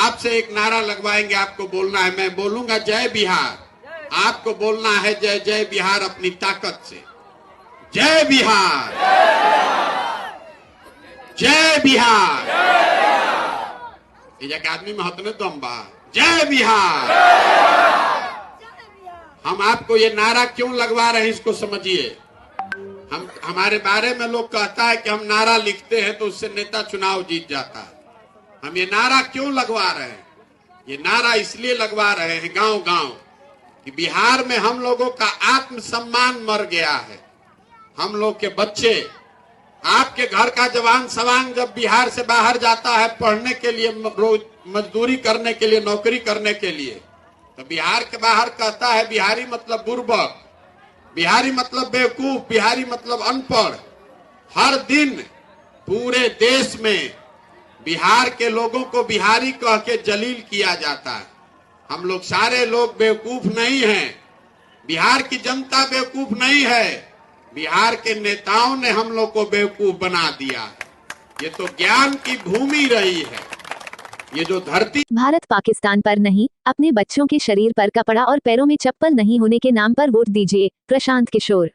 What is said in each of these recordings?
आपसे एक नारा लगवाएंगे, आपको बोलना है, मैं बोलूंगा जय बिहार, आपको बोलना है जय जय बिहार अपनी ताकत से। जय बिहार, जय बिहार। ये आदमी में हतने दम बा। जय बिहार। हम आपको ये नारा क्यों लगवा रहे हैं इसको समझिए। हमारे बारे में लोग कहता है कि हम नारा लिखते हैं तो उससे नेता चुनाव जीत जाता है। हम ये नारा क्यों लगवा रहे हैं? ये नारा इसलिए लगवा रहे हैं गांव गांव कि बिहार में हम लोगों का आत्मसम्मान मर गया है। हम लोग के बच्चे, आपके घर का जवान सवांग जब बिहार से बाहर जाता है पढ़ने के लिए, रोज मजदूरी करने के लिए, नौकरी करने के लिए, तो बिहार के बाहर कहता है बिहारी मतलब बुर्बक, बिहारी मतलब बेवकूफ, बिहारी मतलब अनपढ़। हर दिन पूरे देश में बिहार के लोगों को बिहारी कह के जलील किया जाता है। हम लोग सारे लोग बेवकूफ नहीं हैं, बिहार की जनता बेवकूफ नहीं है, बिहार के नेताओं ने हम लोग को बेवकूफ बना दिया है। ये तो ज्ञान की भूमि रही है। ये जो धरती, भारत पाकिस्तान पर नहीं, अपने बच्चों के शरीर पर कपड़ा और पैरों में चप्पल नहीं होने के नाम पर वोट दीजिए, प्रशांत किशोर।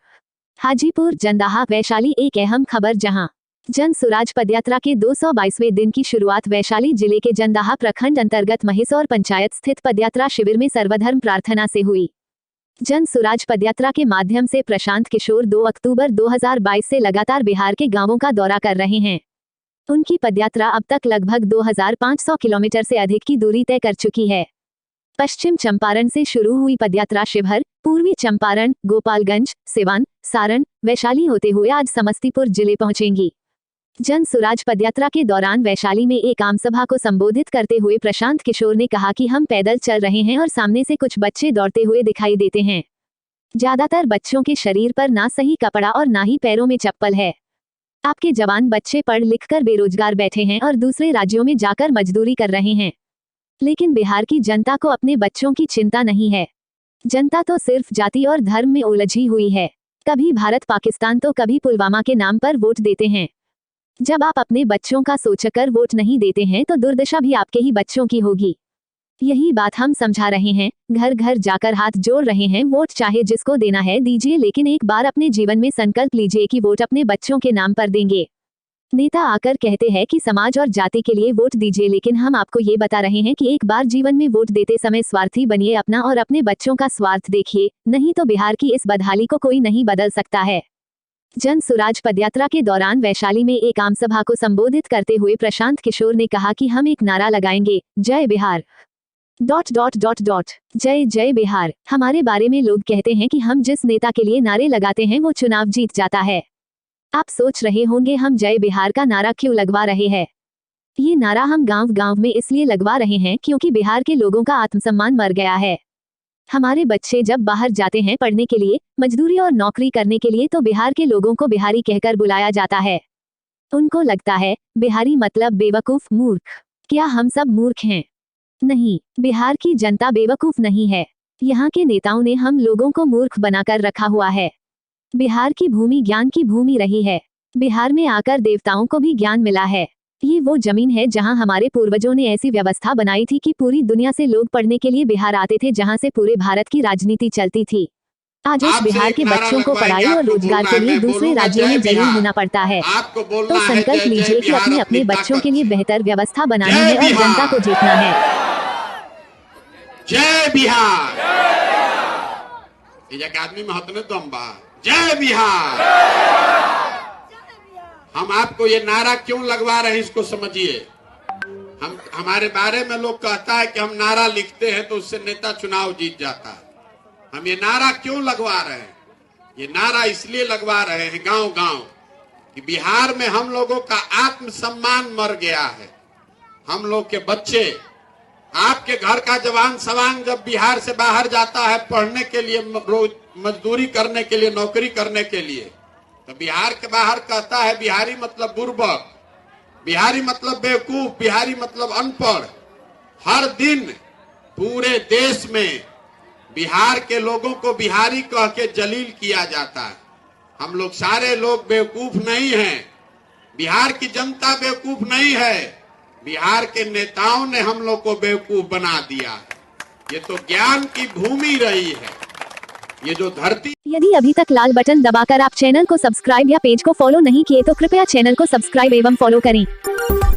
हाजीपुर जंदाहा वैशाली एक अहम खबर, जहां जन सुराज पदयात्रा के 222वें दिन की शुरुआत वैशाली जिले के जंदाहा प्रखंड अंतर्गत महिसौर पंचायत स्थित पदयात्रा शिविर में सर्वधर्म प्रार्थना से हुई। जन सुराज पदयात्रा के माध्यम से प्रशांत किशोर 2 अक्टूबर 2022 से लगातार बिहार के गांवों का दौरा कर रहे हैं। उनकी पदयात्रा अब तक लगभग 2500 किलोमीटर से अधिक की दूरी तय कर चुकी है। पश्चिम चंपारण से शुरू हुई पदयात्रा शिवहर, पूर्वी चंपारण, गोपालगंज, सिवान, सारण, वैशाली होते हुए आज समस्तीपुर जिले पहुंचेंगी। जन सुराज पदयात्रा के दौरान वैशाली में एक आम सभा को संबोधित करते हुए प्रशांत किशोर ने कहा कि हम पैदल चल रहे हैं और सामने से कुछ बच्चे दौड़ते हुए दिखाई देते हैं। ज्यादातर बच्चों के शरीर पर ना सही कपड़ा और ना ही पैरों में चप्पल है। आपके जवान बच्चे पढ़ लिख कर बेरोजगार बैठे हैं और दूसरे राज्यों में जाकर मजदूरी कर रहे हैं, लेकिन बिहार की जनता को अपने बच्चों की चिंता नहीं है। जनता तो सिर्फ जाति और धर्म में उलझी हुई है। कभी भारत पाकिस्तान तो कभी पुलवामा के नाम पर वोट देते हैं। जब आप अपने बच्चों का सोचकर वोट नहीं देते हैं तो दुर्दशा भी आपके ही बच्चों की होगी। यही बात हम समझा रहे हैं, घर घर जाकर हाथ जोड़ रहे हैं। वोट चाहे जिसको देना है दीजिए, लेकिन एक बार अपने जीवन में संकल्प लीजिए कि वोट अपने बच्चों के नाम पर देंगे। नेता आकर कहते हैं कि समाज और जाति के लिए वोट दीजिए, लेकिन हम आपको ये बता रहे हैं कि एक बार जीवन में वोट देते समय स्वार्थी बनिए, अपना और अपने बच्चों का स्वार्थ देखिए, नहीं तो बिहार की इस बदहाली को कोई नहीं बदल सकता है। जन सुराज पदयात्रा के दौरान वैशाली में एक आम सभा को संबोधित करते हुए प्रशांत किशोर ने कहा कि हम एक नारा लगाएंगे, जय बिहार ... जय जय बिहार। हमारे बारे में लोग कहते हैं कि हम जिस नेता के लिए नारे लगाते हैं वो चुनाव जीत जाता है। आप सोच रहे होंगे हम जय बिहार का नारा क्यों लगवा रहे हैं। ये नारा हम गांव गांव में इसलिए लगवा रहे हैं क्योंकि बिहार के लोगों का आत्मसम्मान मर गया है। हमारे बच्चे जब बाहर जाते हैं पढ़ने के लिए, मजदूरी और नौकरी करने के लिए, तो बिहार के लोगों को बिहारी कहकर बुलाया जाता है। उनको लगता है बिहारी मतलब बेवकूफ, मूर्ख। क्या हम सब मूर्ख हैं? नहीं, बिहार की जनता बेवकूफ नहीं है। यहाँ के नेताओं ने हम लोगों को मूर्ख बनाकर रखा हुआ है। बिहार की भूमि ज्ञान की भूमि रही है। बिहार में आकर देवताओं को भी ज्ञान मिला है। ये वो जमीन है जहां हमारे पूर्वजों ने ऐसी व्यवस्था बनाई थी कि पूरी दुनिया से लोग पढ़ने के लिए बिहार आते थे, जहां से पूरे भारत की राजनीति चलती थी। आज उस बिहार के बच्चों को पढ़ाई और रोजगार के लिए दूसरे राज्यों में जलील होना पड़ता है। तो संकल्प लीजिए कि अपने अपने बच्चों के लिए बेहतर व्यवस्था बनानी है और जनता को जीतना है। जय बिहार। ये आदमी में हतने दम बा। जय बिहार। हम आपको ये नारा क्यों लगवा रहे हैं इसको समझिए। हमारे बारे में लोग कहता है कि हम नारा लिखते हैं तो उससे नेता चुनाव जीत जाता है। हम ये नारा क्यों लगवा रहे हैं? ये नारा इसलिए लगवा रहे हैं गांव गांव कि बिहार में हम लोगों का आत्मसम्मान मर गया है। हम लोग के बच्चे, आपके घर का जवान सवांग जब बिहार से बाहर जाता है पढ़ने के लिए, रोज मजदूरी करने के लिए, नौकरी करने के लिए, तो बिहार के बाहर कहता है बिहारी मतलब बुर्बक, बिहारी मतलब बेवकूफ, बिहारी मतलब अनपढ़। हर दिन पूरे देश में बिहार के लोगों को बिहारी कह के जलील किया जाता है। हम लोग सारे लोग बेवकूफ नहीं हैं, बिहार की जनता बेवकूफ नहीं है, बिहार के नेताओं ने हम लोग को बेवकूफ बना दिया है। ये तो ज्ञान की भूमि रही है। ये जो धरती, यदि अभी तक लाल बटन दबाकर आप चैनल को सब्सक्राइब या पेज को फॉलो नहीं किए तो कृपया चैनल को सब्सक्राइब एवं फॉलो करें।